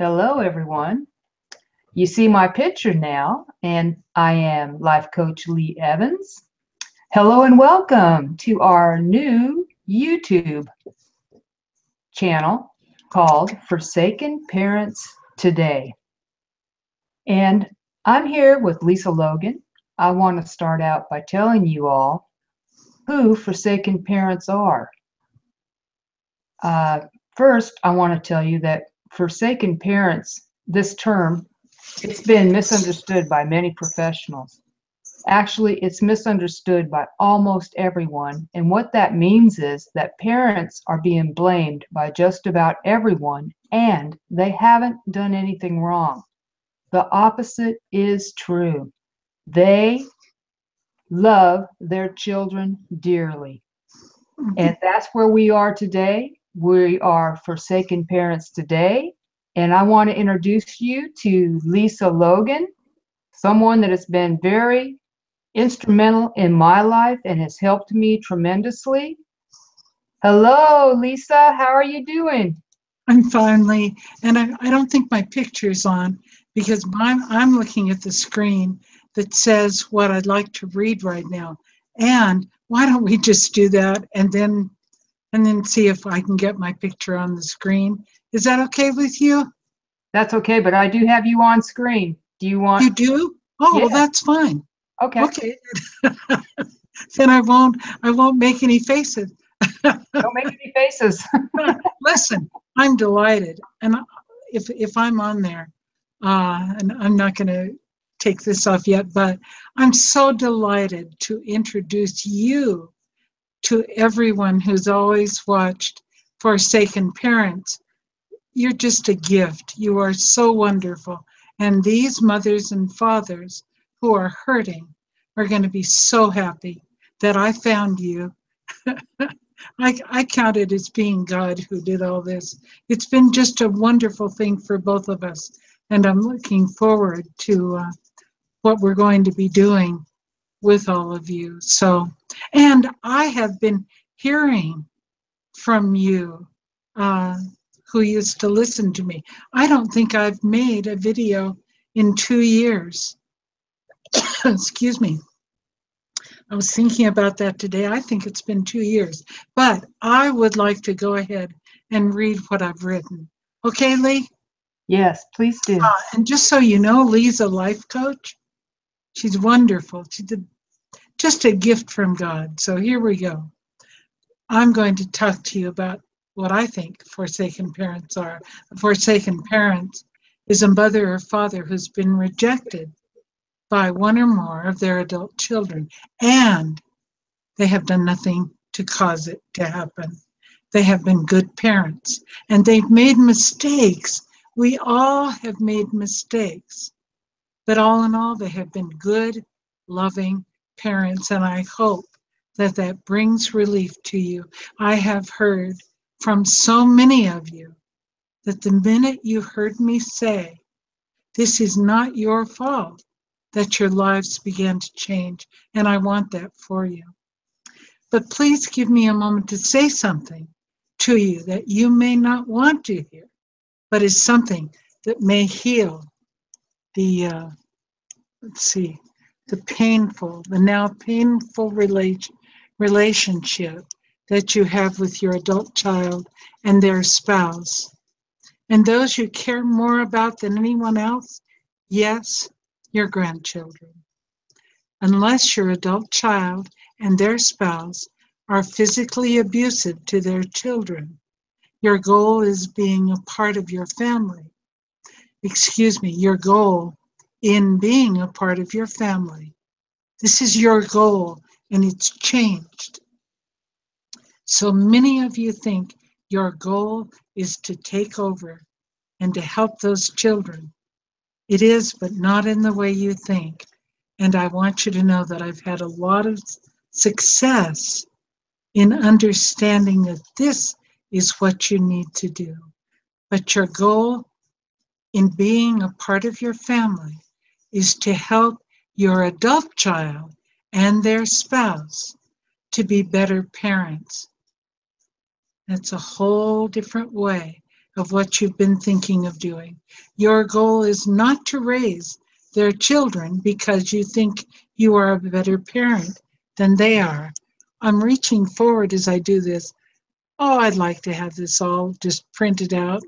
Hello, everyone. You see my picture now, and I am Life Coach Leigh Evans. Hello and welcome to our new YouTube channel called Forsaken Parents Today. And I'm here with Lisa Logan. I want to start out by telling you all who forsaken parents are. First, I want to tell you that forsaken parents, this term, it's been misunderstood by many professionals. Actually, it's misunderstood by almost everyone. And what that means is that parents are being blamed by just about everyone, and they haven't done anything wrong. The opposite is true. They love their children dearly. And that's where we are today. We are forsaken parents today. And I want to introduce you to Lisa Logan, someone that has been very instrumental in my life and has helped me tremendously. Hello, Lisa. How are you doing? I'm fine, Leigh, and I don't think my picture's on because I'm looking at the screen that says what I'd like to read right now. And why don't we just do that and then see if I can get my picture on the screen? Is that okay with you? That's okay, but I do have you on screen. Do you want? You do? Oh, well, Yeah. that's fine. Okay. Okay. Then I won't make any faces. Don't make any faces. Listen, I'm delighted, and if I'm on there, and I'm not going to take this off yet, but I'm so delighted to introduce you to everyone who's always watched Forsaken Parents. You're just a gift. You are so wonderful, and these mothers and fathers who are hurting are going to be so happy that I found you. I count it as being God who did all this. It's been just a wonderful thing for both of us. And I'm looking forward to what we're going to be doing with all of you. So, and I have been hearing from you who used to listen to me. I don't think I've made a video in 2 years. Excuse me. I was thinking about that today. I think it's been 2 years, but I would like to go ahead and read what I've written. Okay, Leigh? Yes, please do. And just so you know, Leigh's a life coach. She's wonderful. Just a gift from God. So here we go. I'm going to talk to you about what I think forsaken parents are. A forsaken parent is a mother or father who's been rejected by one or more of their adult children, and they have done nothing to cause it to happen. They have been good parents, and they've made mistakes. We all have made mistakes, but all in all, they have been good, loving parents, and I hope that that brings relief to you. I have heard from so many of you that the minute you heard me say, this is not your fault, that your lives began to change, and I want that for you. But please give me a moment to say something to you that you may not want to hear, but is something that may heal the, the now painful relationship that you have with your adult child and their spouse. And those you care more about than anyone else, yes, your grandchildren. Unless your adult child and their spouse are physically abusive to their children, your goal is being a part of your family. Your goal in being a part of your family. This is your goal, and it's changed. So many of you think your goal is to take over and to help those children. It is, but not in the way you think. And I want you to know that I've had a lot of success in understanding that this is what you need to do. But your goal in being a part of your family is to help your adult child and their spouse to be better parents. That's a whole different way of what you've been thinking of doing. Your goal is not to raise their children because you think you are a better parent than they are. I'm reaching forward as I do this. Oh, I'd like to have this all just printed out,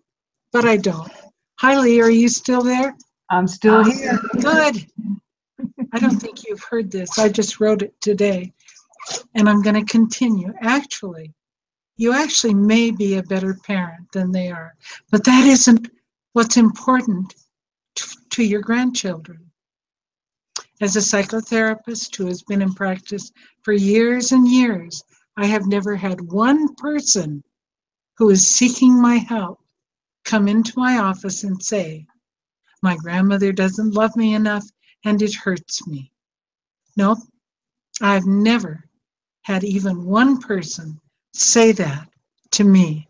but I don't. Hi, Leigh, are you still there? I'm still here. Good. I don't think you've heard this. I just wrote it today, and I'm going to continue. Actually, you actually may be a better parent than they are, but that isn't what's important to your grandchildren. As a psychotherapist who has been in practice for years and years, I have never had one person who is seeking my help come into my office and say, my grandmother doesn't love me enough and it hurts me. Nope, I've never had even one person say that to me.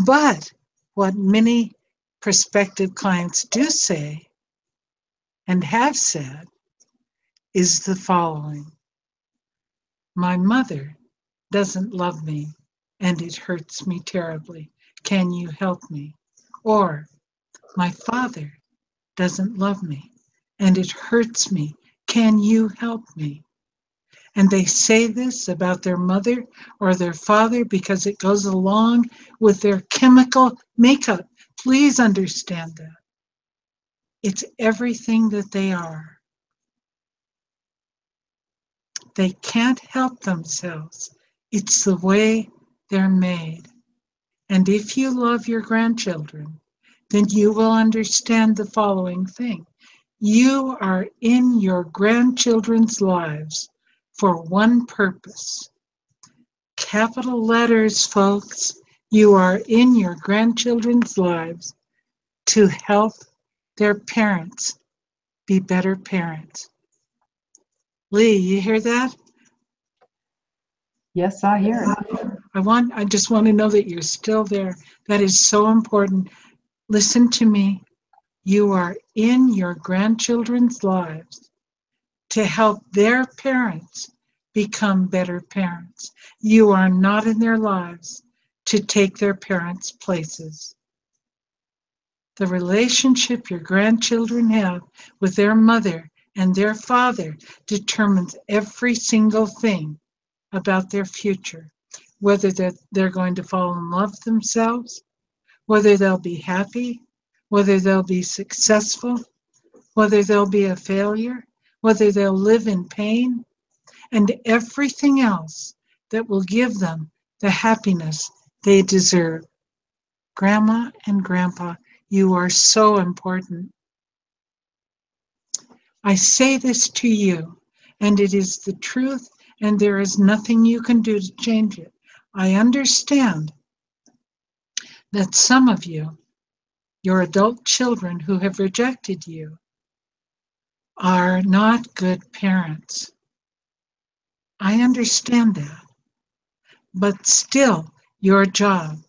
But what many prospective clients do say and have said is the following: my mother doesn't love me and it hurts me terribly. Can you help me? Or my father doesn't love me and it hurts me. Can you help me? And they say this about their mother or their father because it goes along with their chemical makeup. Please understand that. It's everything that they are. They can't help themselves. It's the way they're made. And if you love your grandchildren, then you will understand the following thing. You are in your grandchildren's lives for one purpose. Capital letters, folks. You are in your grandchildren's lives to help their parents be better parents. Leigh, you hear that? Yes, I hear it. I just want to know that you're still there. That is so important. Listen to me. You are in your grandchildren's lives to help their parents become better parents. You are not in their lives to take their parents' places. The relationship your grandchildren have with their mother and their father determines every single thing about their future, whether they're going to fall in love themselves, whether they'll be happy, whether they'll be successful, whether they'll be a failure, whether they'll live in pain, and everything else that will give them the happiness they deserve. Grandma and Grandpa, you are so important. I say this to you, and it is the truth, and there is nothing you can do to change it. I understand that some of you, your adult children who have rejected you, are not good parents. I understand that. But still, your job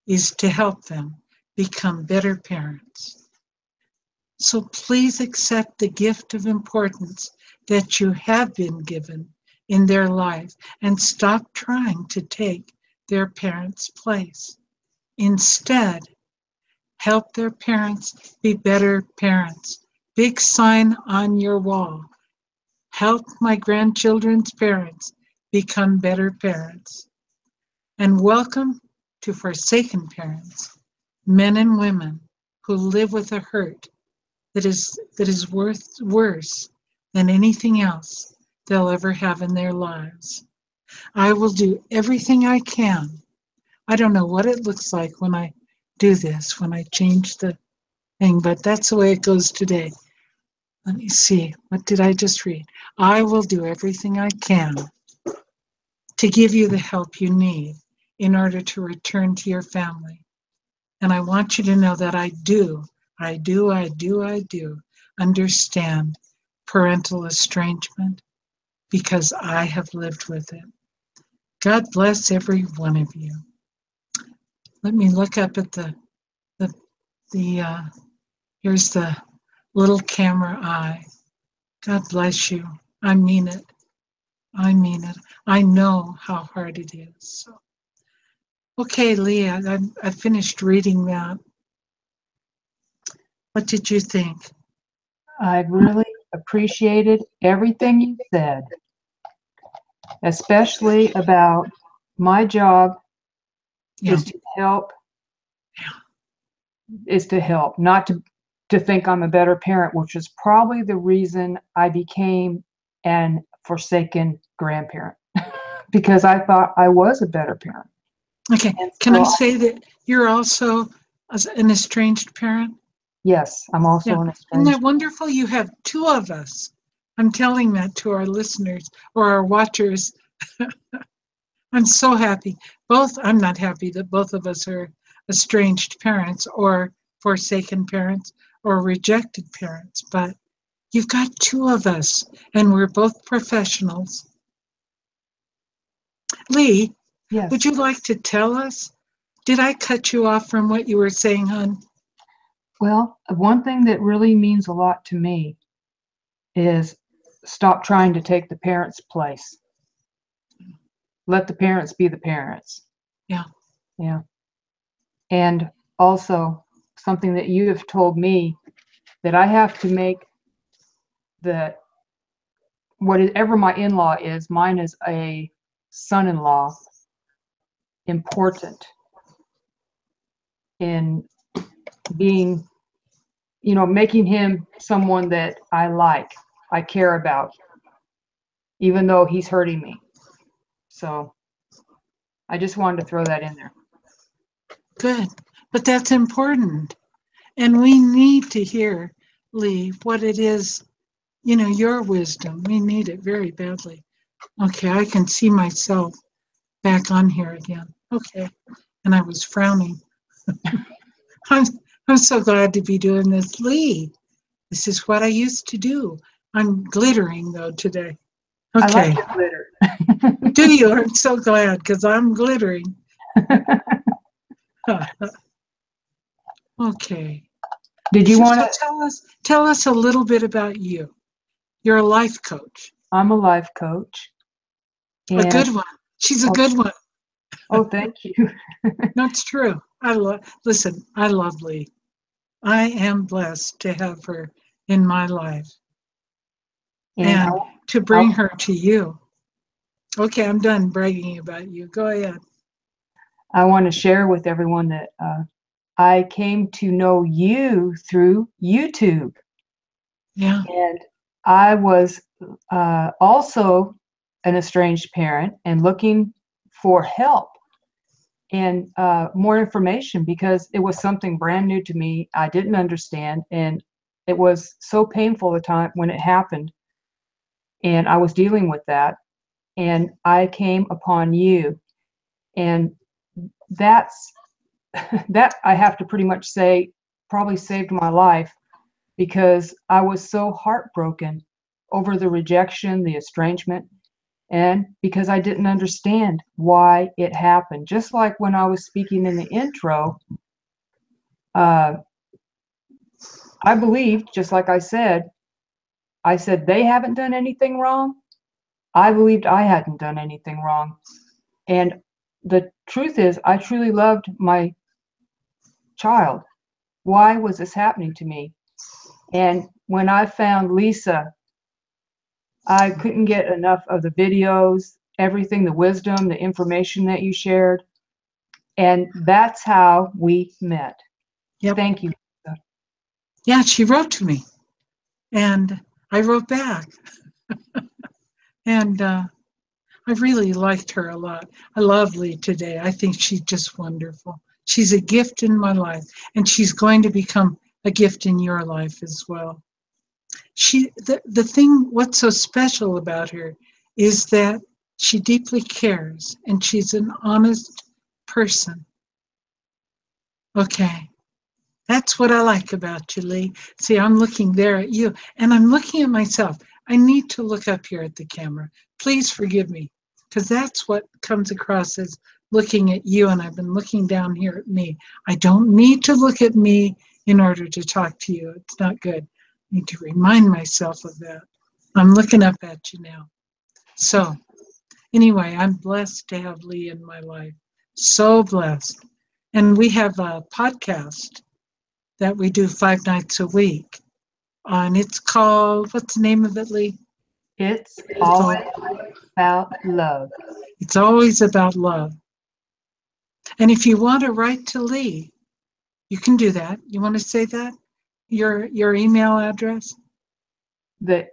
is to help them become better parents. So please accept the gift of importance that you have been given in their life and stop trying to take their parents' place. Instead, help their parents be better parents. Big sign on your wall. Help my grandchildren's parents become better parents. And welcome to Forsaken Parents, men and women who live with a hurt that is worse than anything else they'll ever have in their lives. I will do everything I can. I don't know what it looks like when I do this, when I change the thing, but that's the way it goes today. Let me see, what did I just read? I will do everything I can to give you the help you need in order to return to your family. And I want you to know that I do understand parental estrangement because I have lived with it. God bless every one of you. Let me look up at the here's the little camera eye. God bless you. I mean it. I mean it. I know how hard it is. So Okay, Leigh, I finished reading that. What did you think? I really appreciated everything you said, especially about my job Yeah, is to help, not to think I'm a better parent, which is probably the reason I became an forsaken grandparent because I thought I was a better parent. okay. And Can I so, say that you're also an estranged parent? yes, I'm Yeah. also an Isn't that estranged. wonderful? You have two of us. I'm telling that to our listeners or our watchers. I'm so happy. I'm not happy that both of us are estranged parents or forsaken parents or rejected parents, but you've got two of us and we're both professionals. Leigh, would Yes. you like to tell us? Did I cut you off from what you were saying, hon? Well, one thing that really means a lot to me is stop trying to take the parents' place. Let the parents be the parents. Yeah. Yeah. And also something that you have told me that I have to make the whatever my in-law is, mine is a son-in-law, important in being, making him someone that I care about, even though he's hurting me. So I just wanted to throw that in there. Good. But that's important. And we need to hear, Leigh, what it is, your wisdom. We need it very badly. Okay, I can see myself back on here again. Okay. And I was frowning. I'm, I'm so glad to be doing this, Leigh. This is what I used to do. I'm glittering though today. I like Okay. the glitter. Do you? I'm so glad because I'm glittering. Okay. Did you So want to? tell us a little bit about you. You're a life coach. I'm a life coach, A and good one. She's a oh, good one. oh, thank you. That's true. Listen, I love Leigh. I am blessed to have her in my life And and to I, bring her to you. Okay, I'm done bragging about you. Go ahead. I want to share with everyone that I came to know you through YouTube, Yeah. and I was also an estranged parent and looking for help and more information because it was something brand new to me. I didn't understand, and it was so painful the time when it happened, and I was dealing with that, and I came upon you, and that's that I have to pretty much say probably saved my life because I was so heartbroken over the rejection, the estrangement, and because I didn't understand why it happened. Just like when I was speaking in the intro, uh, I believed, just like I said they haven't done anything wrong. I believed I hadn't done anything wrong. And the truth is, I truly loved my child. Why was this happening to me? And when I found Lisa, I couldn't get enough of the videos, everything, the wisdom, the information that you shared. And that's how we met. Yep. Thank you. Yeah, she wrote to me and I wrote back. And I really liked her a lot. I love Leigh today. I think she's just wonderful. She's a gift in my life, and she's going to become a gift in your life as well. The thing, what's so special about her is that she deeply cares and she's an honest person. Okay. That's what I like about you, Leigh. See, I'm looking there at you and I'm looking at myself. I need to look up here at the camera. Please forgive me, because that's what comes across as looking at you, and I've been looking down here at me. I don't need to look at me in order to talk to you. It's not good. I need to remind myself of that. I'm looking up at you now. So, anyway, I'm blessed to have Leigh in my life. So blessed. And we have a podcast that we do 5 nights a week. And it's called, what's the name of it, Leigh? It's It's always all, about love. it's always about love. And if you want to write to Leigh, you can do that. You want to say that? Your email address?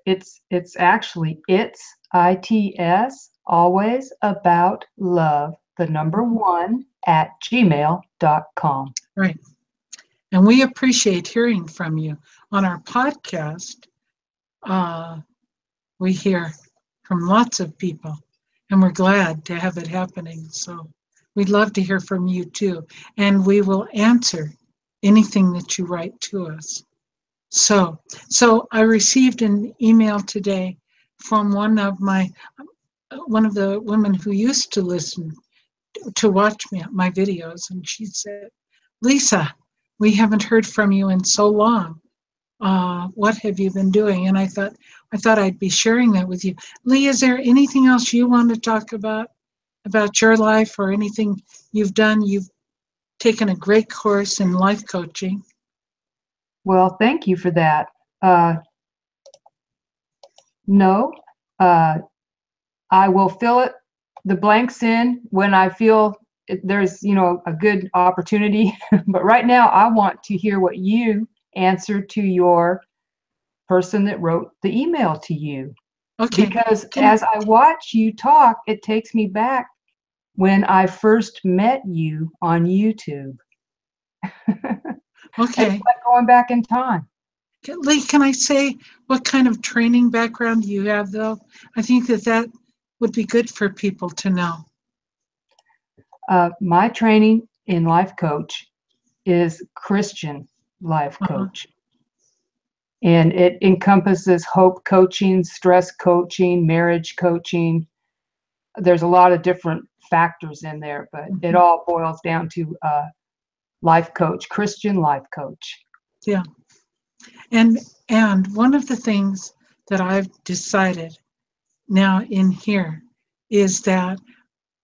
It's actually it's always about love, the number one at gmail.com. Right. And we appreciate hearing from you. On our podcast, we hear from lots of people, and we're glad to have it happening. So we'd love to hear from you too. And we will answer anything that you write to us. So I received an email today from one of the women who used to listen to watch my videos, and she said, "Lisa, we haven't heard from you in so long. What have you been doing?" And I thought I'd be sharing that with you. Leigh, is there anything else you want to talk about your life or anything you've done? You've taken a great course in life coaching. Well, thank you for that. No, I will fill the blanks in when I feel there's, a good opportunity. But right now, I want to hear what you answer to your person that wrote the email to you. Okay. Because as I watch you talk, it takes me back when I first met you on YouTube. Okay. It's like going back in time. Leigh, can I say what kind of training background you have, though? I think that would be good for people to know. My training in life coach is Christian life coach. And it encompasses hope coaching, stress coaching, marriage coaching. There's a lot of different factors in there, but it all boils down to life coach, Christian life coach. Yeah. And one of the things that I've decided now in here is that,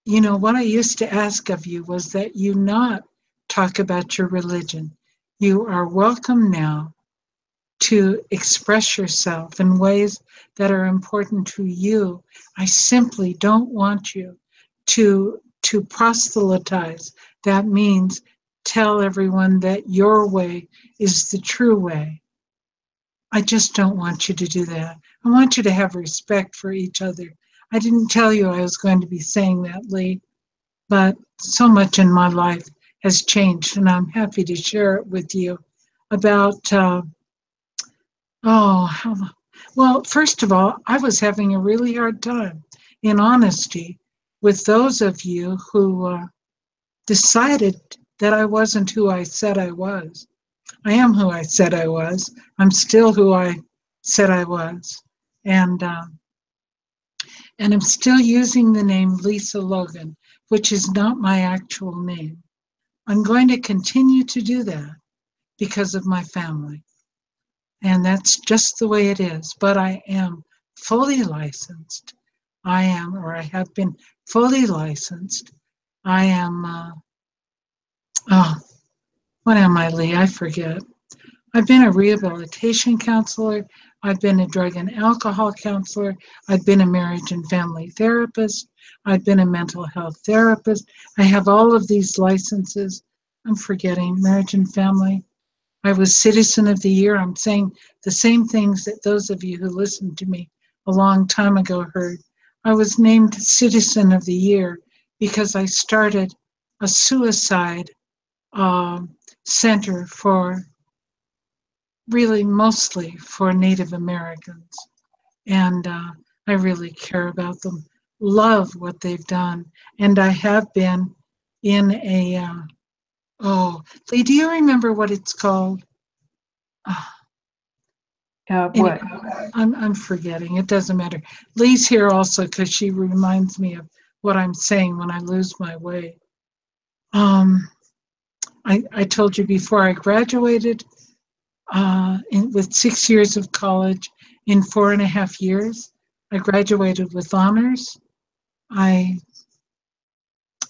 what I used to ask of you was that you not talk about your religion. You are welcome now to express yourself in ways that are important to you. I simply don't want you to proselytize. That means tell everyone that your way is the true way. I just don't want you to do that. I want you to have respect for each other. I didn't tell you I was going to be saying that, Leigh, but so much in my life has changed, and I'm happy to share it with you about, well, first of all, I was having a really hard time, in honesty, with those of you who decided that I wasn't who I said I was. I am who I said I was. I'm still who I said I was. And I'm still using the name Lisa Logan, which is not my actual name. I'm going to continue to do that because of my family. And that's just the way it is. But I am fully licensed. I have been fully licensed. I am, what am I, Leigh? I forget. I've been a rehabilitation counselor. I've been a drug and alcohol counselor. I've been a marriage and family therapist. I've been a mental health therapist. I have all of these licenses. I'm forgetting marriage and family. I was Citizen of the Year. I'm saying the same things that those of you who listened to me a long time ago heard. I was named Citizen of the Year because I started a suicide center really mostly for Native Americans. And I really care about them, love what they've done. And I have been in a, Leigh, do you remember what it's called? What? I'm forgetting. It doesn't matter. Leigh's here also because she reminds me of what I'm saying when I lose my way. I told you before I graduated with 6 years of college in 4.5 years. I graduated with honors. I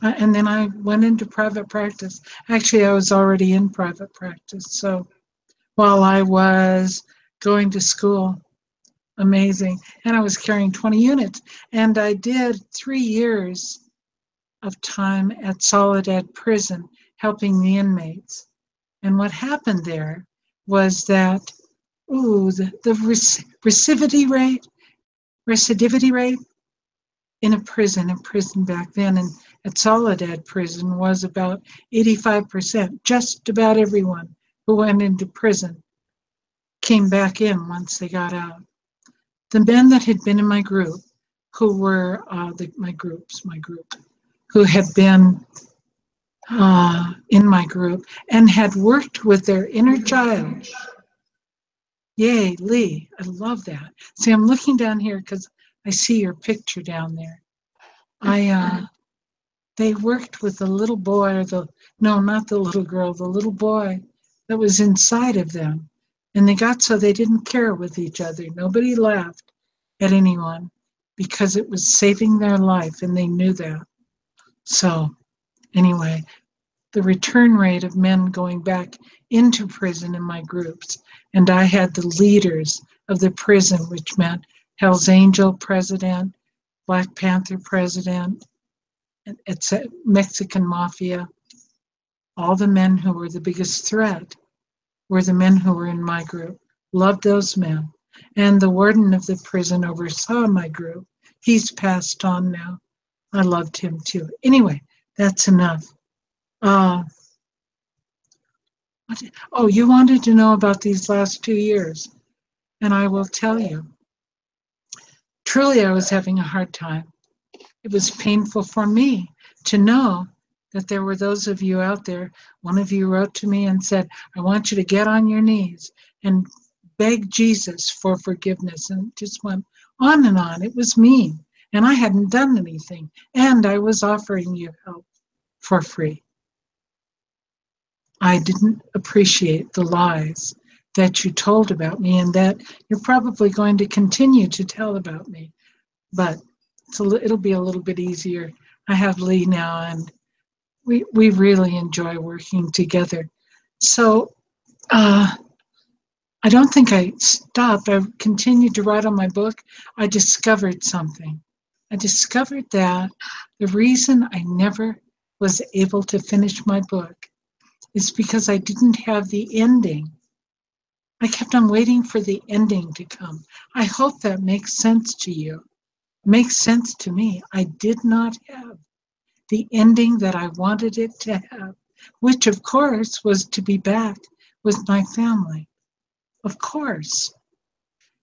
And then I went into private practice. Actually, I was already in private practice. So while I was going to school, amazing. And I was carrying 20 units. And I did 3 years of time at Soledad Prison helping the inmates. And what happened there was that, the recidivity rate in a prison back then, and at Soledad Prison was about 85%. Just about everyone who went into prison came back in once they got out. The men that had been in my group, who were my group, who had been in my group and had worked with their inner child. Yay, Leigh, I love that. See, I'm looking down here because I see your picture down there. They worked with the little boy, no, not the little girl, the little boy that was inside of them. And they got so they didn't care with each other. Nobody laughed at anyone because it was saving their life, and they knew that. So anyway, the return rate of men going back into prison in my groups, and I had the leaders of the prison, which meant Hell's Angel president, Black Panther president, it's Mexican mafia. All the men who were the biggest threat were the men who were in my group. Loved those men. And the warden of the prison oversaw my group. He's passed on now. I loved him too. Anyway, that's enough. You wanted to know about these last 2 years, and I will tell you. Truly, I was having a hard time. It was painful for me to know that there were those of you out there. One of you wrote to me and said, I want you to get on your knees and beg Jesus for forgiveness. And it just went on and on. It was mean. And I hadn't done anything. And I was offering you help for free. I didn't appreciate the lies that you told about me and that you're probably going to continue to tell about me. But it'll be a little bit easier. I have Leigh now, and we really enjoy working together. So I don't think I stopped. I continued to write on my book. I discovered something. I discovered that the reason I never was able to finish my book is because I didn't have the ending. I kept on waiting for the ending to come. I hope that makes sense to you. Makes sense to me. I did not have the ending that I wanted it to have, which of course was to be back with my family. Of course.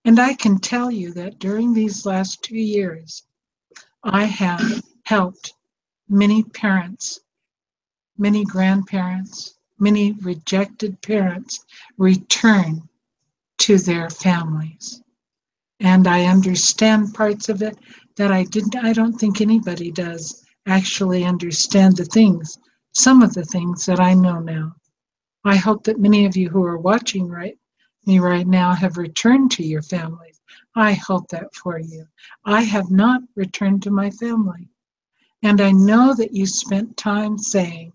And I can tell you that during these last 2 years, I have helped many parents, many grandparents, many rejected parents return to their families. And I understand parts of it that I don't think anybody does actually understand some of the things that I know now. I hope that many of you who are watching me right now have returned to your families. I hope that for you. I have not returned to my family. And I know that you spent time saying,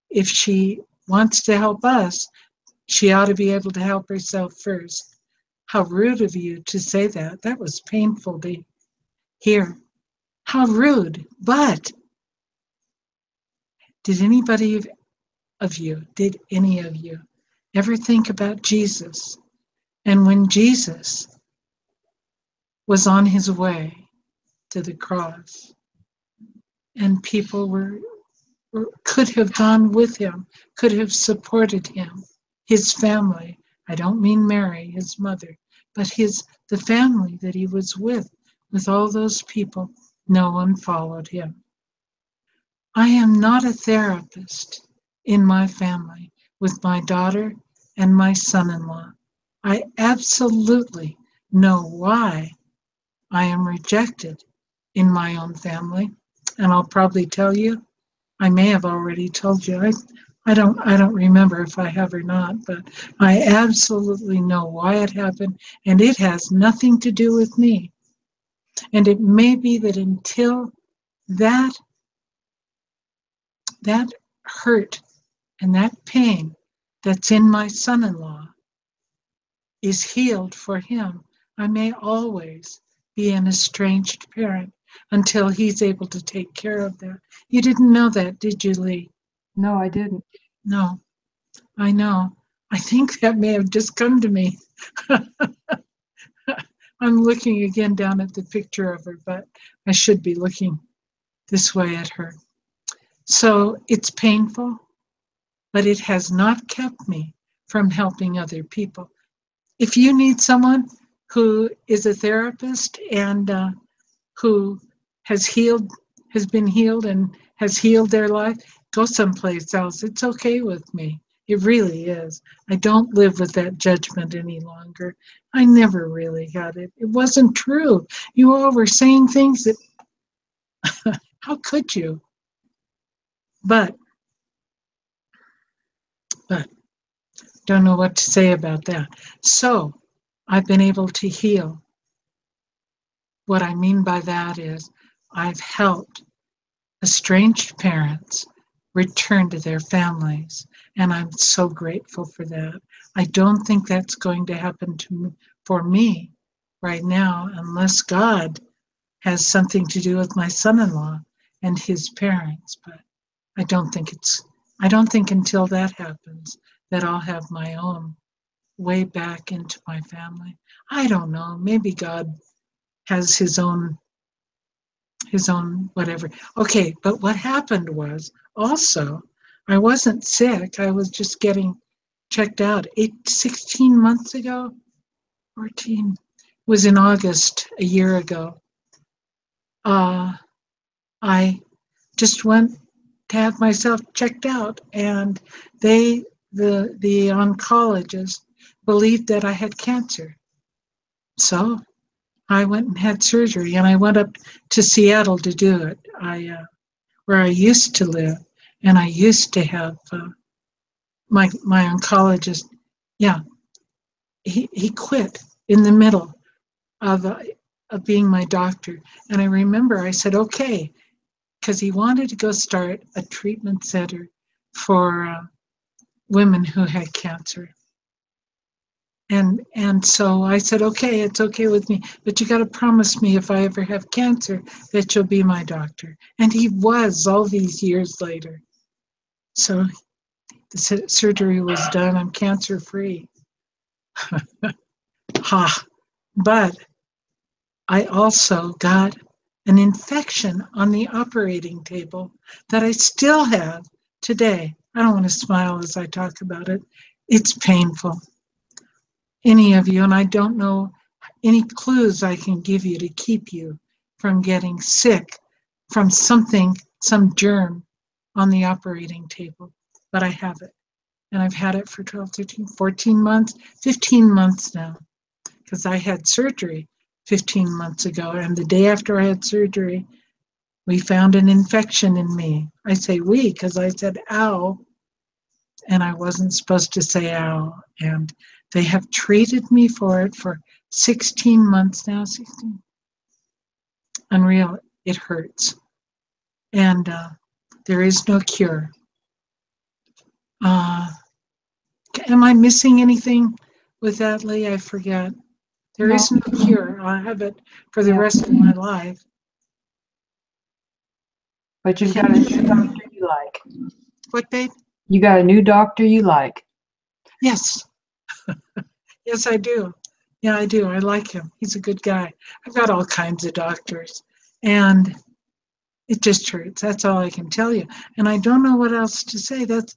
if she wants to help us, she ought to be able to help herself first. How rude of you to say that. That was painful to hear. How rude. But did any of you ever think about Jesus? And when Jesus was on his way to the cross, and people could have gone with him, could have supported him, his family. I don't mean Mary, his mother, but the family that he was with all those people. No one followed him. I am not a therapist in my family with my daughter and my son-in-law. I absolutely know why I am rejected in my own family, and I'll probably tell you. I may have already told you. I don't remember if I have or not, but I absolutely know why it happened, and it has nothing to do with me. And it may be that until that that hurt and that pain that's in my son-in-law is healed for him. I may always be an estranged parent until he's able to take care of that. You didn't know that, did you, Leigh? No, I didn't. No, I know. I think that may have just come to me. I'm looking again down at the picture of her, but I should be looking this way at her. So it's painful, but it has not kept me from helping other people. If you need someone who is a therapist and who has been healed and has healed their life, go someplace else. It's okay with me. It really is. I don't live with that judgment any longer. I never really had it. It wasn't true. You all were saying things that, how could you? But, don't know what to say about that. So, I've been able to heal. What I mean by that is I've helped estranged parents return to their families, and I'm so grateful for that. I don't think that's going to happen for me right now unless God has something to do with my son-in-law and his parents, but I don't think until that happens that I'll have my own way back into my family. I don't know, maybe God has his own whatever. Okay, but what happened was also, I wasn't sick. I was just getting checked out 16 months ago, 14, was in August a year ago. I just went to have myself checked out, and the oncologist believed that I had cancer. So I went and had surgery, and I went up to Seattle to do it. Where I used to live, and I used to have my oncologist. Yeah, he quit in the middle of being my doctor, and I remember I said okay, because he wanted to go start a treatment center for women who had cancer. And so I said, okay, it's okay with me, but you got to promise me if I ever have cancer that you'll be my doctor. And he was all these years later. So the surgery was done. I'm cancer free. Ha! But I also got an infection on the operating table that I still have today. I don't want to smile as I talk about it. It's painful. Any of you, and I don't know any clues I can give you to keep you from getting sick from something, some germ on the operating table, but I have it. And I've had it for 12, 13, 14 months, 15 months now, because I had surgery 15 months ago. And the day after I had surgery, we found an infection in me. I say we because I said ow, and I wasn't supposed to say ow. And they have treated me for it for 16 months now. 16. Unreal. It hurts. And there is no cure. Am I missing anything with that, Leigh? I forget. There No. is no cure. I'll have it for the rest of my life. But you've got a new doctor you like. What, babe? You got a new doctor you like. Yes. Yes, I do. Yeah, I do. I like him. He's a good guy. I've got all kinds of doctors. And it just hurts. That's all I can tell you. And I don't know what else to say. That's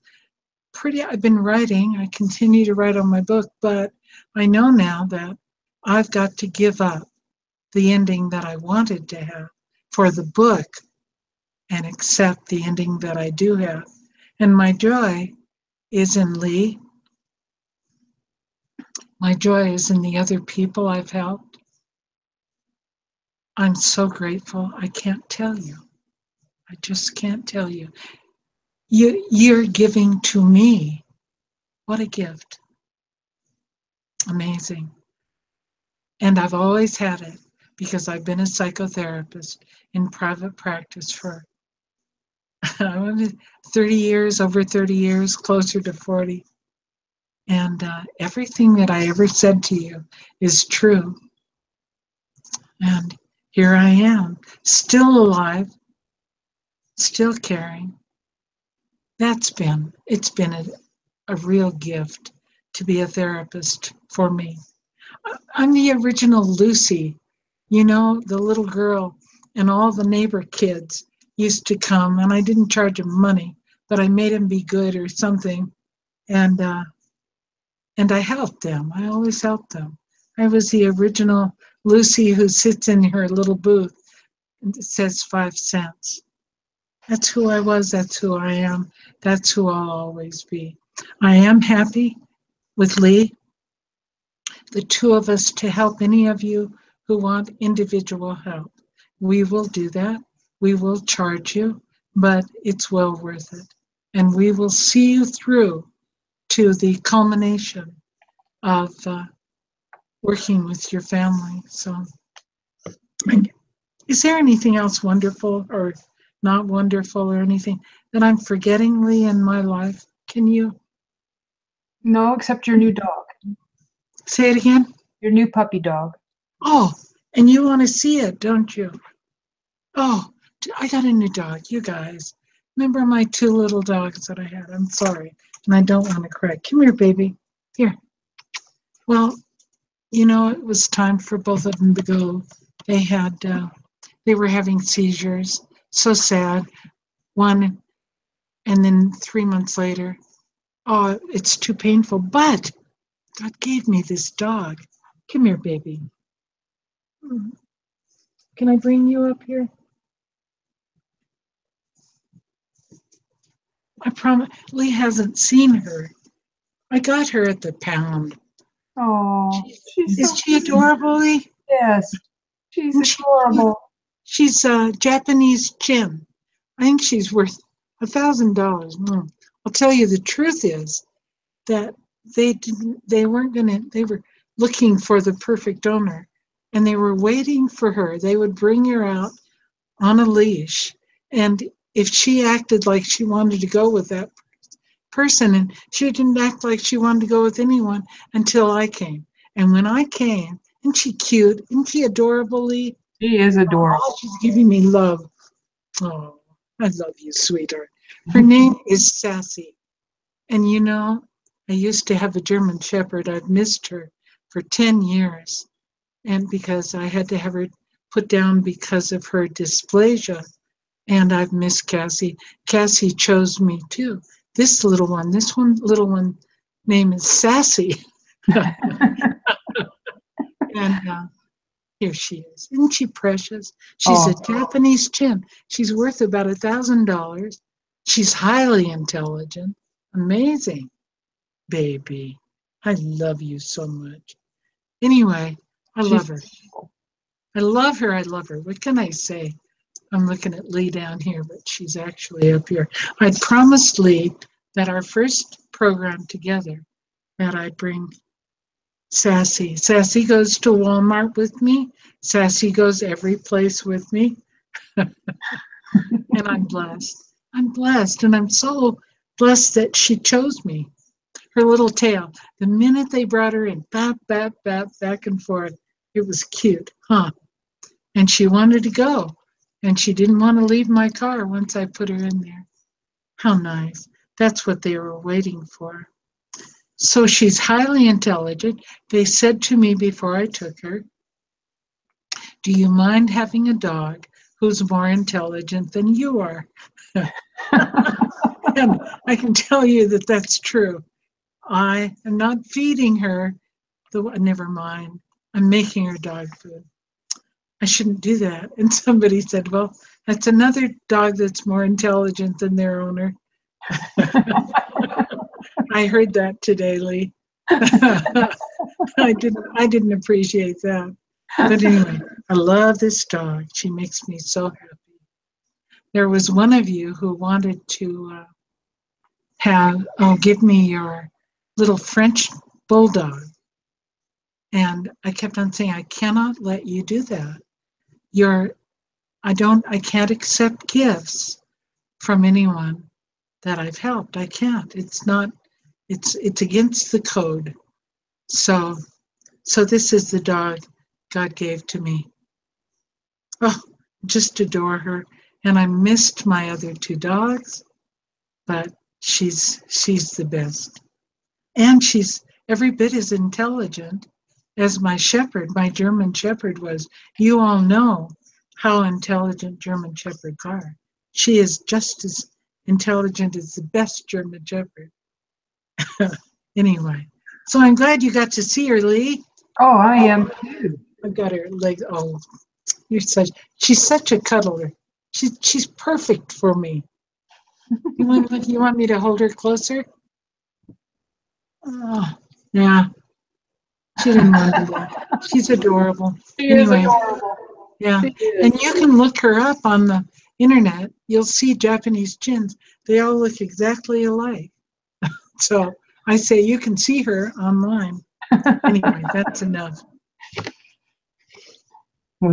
I've been writing. I continue to write on my book, but I know now that I've got to give up the ending that I wanted to have for the book and accept the ending that I do have. And my joy is in Leigh. My joy is in the other people I've helped. I'm so grateful. I can't tell you. I just can't tell you. You're giving to me. What a gift. Amazing. And I've always had it because I've been a psychotherapist in private practice for 30 years, over 30 years, closer to 40. And everything that I ever said to you is true. And here I am, still alive, still caring. It's been a real gift to be a therapist for me. I'm the original Lucy, the little girl, and all the neighbor kids used to come, and I didn't charge them money, but I made them be good or something, and I helped them. I always helped them. I was the original Lucy who sits in her little booth and it says 5 cents. That's who I was. That's who I am. That's who I'll always be. I am happy with Leigh, the two of us, to help any of you who want individual help. We will do that. We will charge you, but it's well worth it. And we will see you through to the culmination of working with your family. So, is there anything else wonderful or not wonderful or anything that I'm forgetting, Leigh, in my life? Can you No, except your new dog, say it again? your new puppy dog. Oh, and you want to see it, don't you? Oh, I got a new dog, you guys. Remember my two little dogs that I had? I'm sorry, and I don't want to cry. Come here, baby. Here. Well, it was time for both of them to go. They were having seizures. So sad. One, and then 3 months later, oh, it's too painful. But God gave me this dog. Come here, baby. Can I bring you up here? I promise. Leigh hasn't seen her. I got her at the pound. Oh, she's Is so she adorable, Leigh? yes, she's And adorable. She's a Japanese chin. I think she's worth $1,000. I'll tell you, the truth is that they weren't gonna, they were looking for the perfect owner, and they were waiting for her. They would bring her out on a leash, and if she acted like she wanted to go with that person, and she didn't act like she wanted to go with anyone until I came. And when I came, isn't she cute? Isn't she adorable, Leigh? She is adorable. Oh, she's giving me love. Oh, I love you, sweetheart. Her name is Sassy. And I used to have a German Shepherd. I've missed her for 10 years. And because I had to have her put down because of her dysplasia. And I've missed Cassie. Cassie chose me too. This little one, little one name is Sassy. And here she is. Isn't she precious? She's a Japanese chin. She's worth about $1,000. She's highly intelligent. Amazing. Baby. I love you so much. Anyway, I love her. I love her. I love her. What can I say? I'm looking at Leigh down here, but she's actually up here. I promised Leigh that our first program together that I'd bring Sassy. Sassy goes to Walmart with me. Sassy goes every place with me. And I'm blessed. I'm blessed. And I'm so blessed that she chose me. Her little tail. The minute they brought her in, bap, bap, bap, back and forth. It was cute, huh? And she wanted to go. And she didn't want to leave my car once I put her in there. How nice. That's what they were waiting for. So she's highly intelligent. They said to me before I took her, do you mind having a dog who's more intelligent than you are? And I can tell you that that's true. I am not feeding her. Never mind. I'm making her dog food. I shouldn't do that. And somebody said, well, that's another dog that's more intelligent than their owner. I heard that today, Leigh. I didn't appreciate that. But anyway, I love this dog. She makes me so happy. There was one of you who wanted to give me your little French bulldog. And I kept on saying, I cannot let you do that. I can't accept gifts from anyone that I've helped. I can't. It's not. It's against the code. So this is the dog God gave to me. Oh, just adore her. And I missed my other two dogs, but she's the best. And she's every bit as intelligent as my shepherd, my German shepherd was. You all know how intelligent German shepherds are. She is just as intelligent as the best German shepherd. Anyway, so I'm glad you got to see her, Leigh. Oh, I am too. I've got her legs. Oh, she's such a cuddler. She's perfect for me. You want me to hold her closer? Oh, yeah. She didn't want to do that. She's adorable. She is adorable. Yeah. She is. And you can look her up on the internet. You'll see Japanese chins. They all look exactly alike. So I say you can see her online. Anyway, that's enough.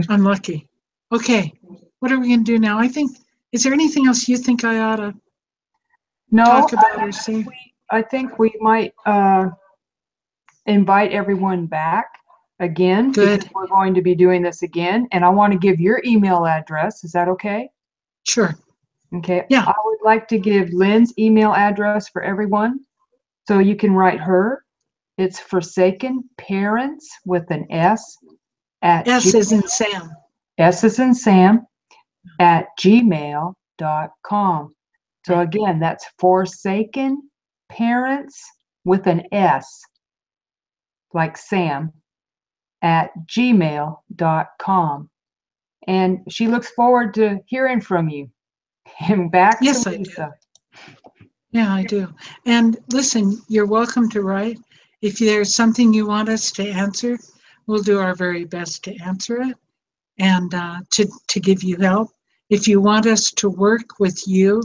I'm lucky. Okay. What are we going to do now? Is there anything else you think I ought to talk about or say? I think we might invite everyone back again. Good. Because we're going to be doing this again. And I want to give your email address. Is that okay? Sure. Okay. Yeah. I would like to give Lynn's email address for everyone. So you can write her. It's Forsaken Parents with an S at S as in Sam. S as in Sam at gmail.com. So again, that's Forsaken Parents with an S like Sam at gmail.com. And she looks forward to hearing from you. And back Yes, to I Lisa. do. Yeah, I do. And listen, you're welcome to write. If there's something you want us to answer, we'll do our very best to answer it and to give you help. If you want us to work with you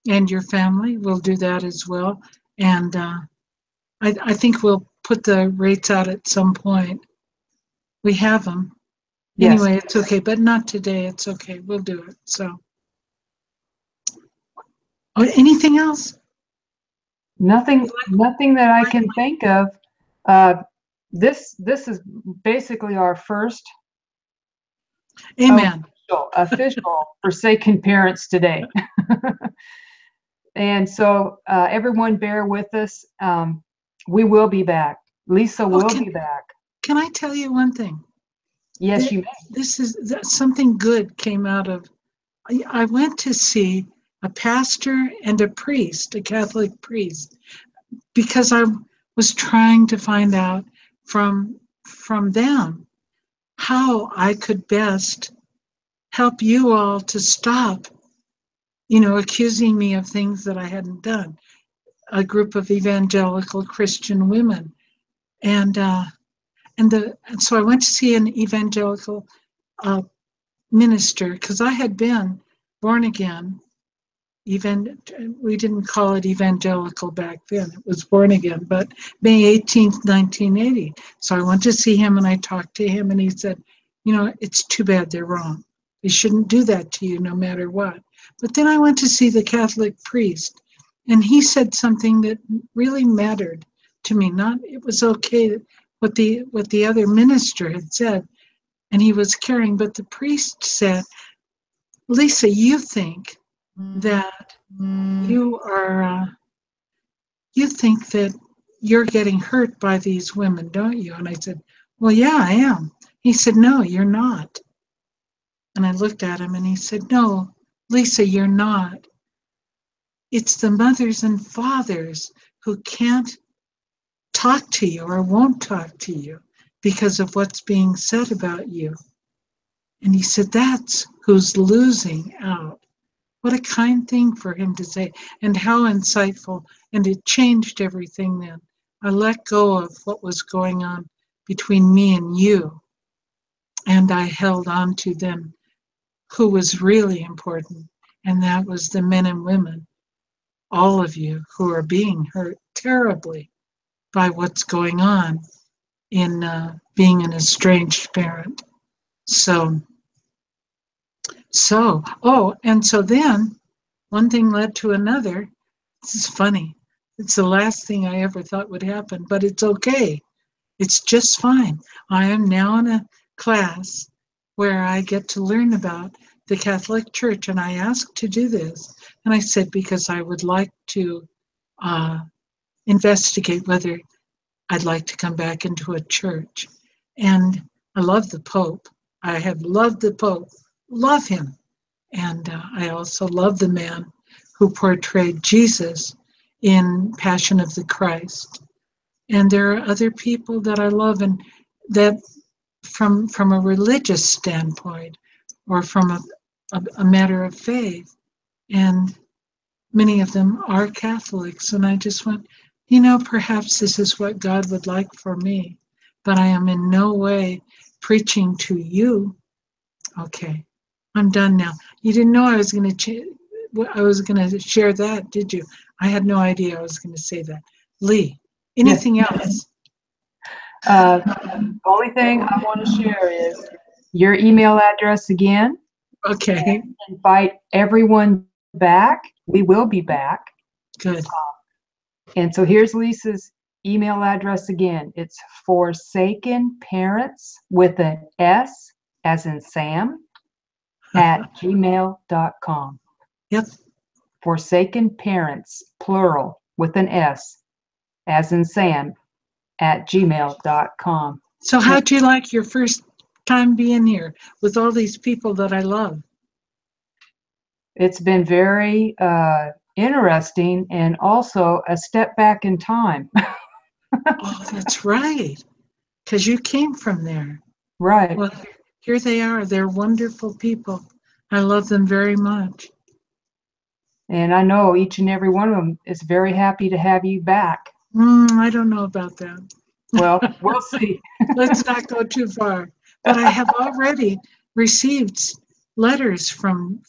and your family, we'll do that as well. And I think we'll put the rates out at some point. We have them. Yes. Anyway, it's okay, but not today. It's okay. We'll do it. So, anything else? Nothing that I can think of. This is basically our first Amen. official Forsaken Parents today. And so everyone bear with us. We will be back. Lisa will be back. Can I tell you one thing? Yes, you may. This is something good came out of. I went to see a pastor and a priest, a Catholic priest, because I was trying to find out from them how I could best help you all to stop, accusing me of things that I hadn't done. A group of evangelical Christian women, and so I went to see an evangelical minister because I had been born again. We didn't call it evangelical back then. It was born again, but May 18th, 1980. So I went to see him and I talked to him and he said, it's too bad they're wrong. They shouldn't do that to you no matter what. But then I went to see the Catholic priest and he said something that really mattered to me. It was okay what the other minister had said and he was caring, but the priest said, Lisa, you think that you think that you're getting hurt by these women, don't you? And I said, well, yeah, I am. He said, no, you're not. And I looked at him and he said, no, Lisa, you're not. It's the mothers and fathers who can't talk to you or won't talk to you because of what's being said about you. And he said, that's who's losing out. What a kind thing for him to say, and how insightful. And it changed everything then. I let go of what was going on between me and you, and I held on to them who was really important, and that was the men and women, all of you who are being hurt terribly by what's going on in being an estranged parent. So then one thing led to another. This is funny. It's the last thing I ever thought would happen, but it's okay. It's just fine. I am now in a class where I get to learn about the Catholic Church, and I asked to do this. And I said, because I would like to uh, investigate whether I'd like to come back into a church. And I love the Pope. I have loved the Pope, love him. And I also love the man who portrayed Jesus in Passion of the Christ. And there are other people that I love, and that from a religious standpoint or from a matter of faith. And many of them are Catholics. And I just went, perhaps this is what God would like for me, but I am in no way preaching to you. Okay, I'm done now. You didn't know I was going to share that, did you? I had no idea I was going to say that. Leigh, anything else? The only thing I want to share is your email address again. Okay. Invite everyone back. We will be back. Good. And so here's Lisa's email address again. It's Forsaken Parents with an S as in Sam at gmail.com. Yep. Forsaken Parents, plural, with an S as in Sam at gmail.com. So how'd you like your first time being here with all these people that I love? It's been very interesting and also a step back in time. Oh, that's right. Because you came from there. Right. Well, here they are. They're wonderful people. I love them very much. And I know each and every one of them is very happy to have you back. I don't know about that. Well, we'll see. Let's not go too far. But I have already received letters from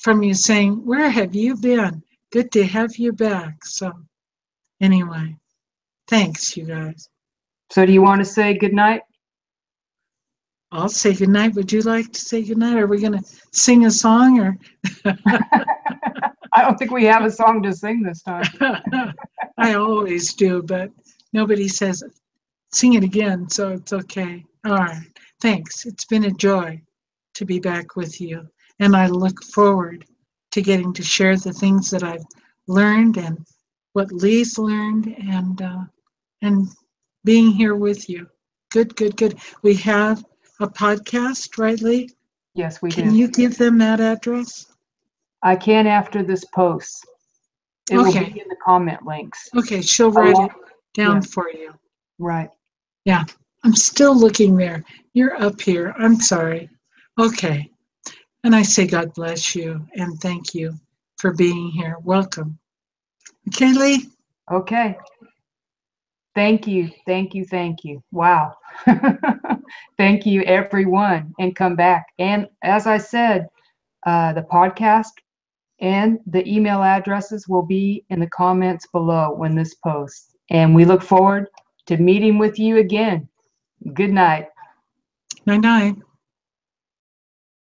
you saying, "Where have you been? Good to have you back." So anyway, thanks, you guys. So do you want to say goodnight? I'll say goodnight. Would you like to say goodnight? Are we going to sing a song or? I don't think we have a song to sing this time. I always do, but nobody says sing it again, so it's okay. All right. Thanks. It's been a joy to be back with you. And I look forward to getting to share the things that I've learned and what Leigh's learned and being here with you. Good, good, good. We have a podcast, right, Leigh? Yes, we do. Can you give them that address? I can after this post. It will Okay. be in the comment links. Okay, she'll write it down for you. Right. Yeah, I'm still looking there. You're up here. I'm sorry. Okay. And I say God bless you and thank you for being here. Welcome. Okay, Leigh? Okay. Thank you. Thank you. Thank you. Wow. Thank you, everyone, and come back. And as I said, the podcast and the email addresses will be in the comments below when this posts. And we look forward to meeting with you again. Good night. Night night.